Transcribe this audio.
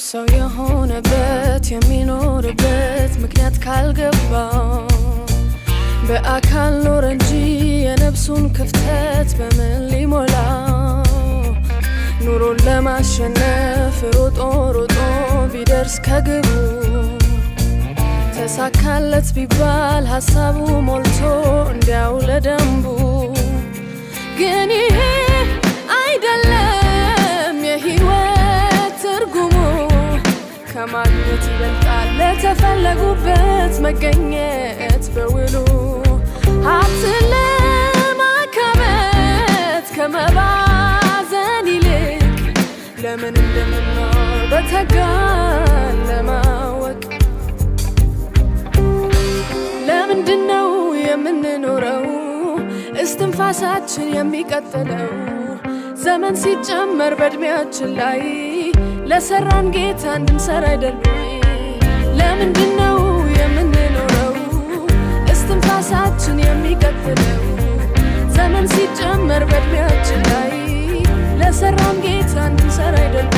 ሰው የሆነበት የሚኖርበት ምክንያት ካልገባው በአካል ኖረ እንጂ የነፍሱን ክፍተት በምን ሊሞላው? ኑሮን ለማሸነፍ ሮጦ ሮጦ ቢደርስ ከግቡ ተሳካለት ቢባል ሀሳቡ ሞልቶ እንዲያው ለደንቡ ግን ይሄ አይደለም የህይወት ትርጉሙ። ከማግኘት ይበልጣል ለተፈለጉበት መገኘት በውሉ። ሀብትን ለማካበት ከመባዘን ይልቅ ለምን እንደምንኖር በተጋን ለማወቅ። ለምንድነው የምንኖረው? እስትንፋሳችን የሚቀጥለው ዘመን ሲጨመር በእድሜያችን ላይ ለሰራን ጌታ እንድንሰራ አይደል? ለምንድነው የምንኖረው? እስትንፋሳችን የሚቀጥለው ዘመን ሲጨመር በእድሜያችን ላይ ለሰራን ጌታ እንድንሰራ አይደል?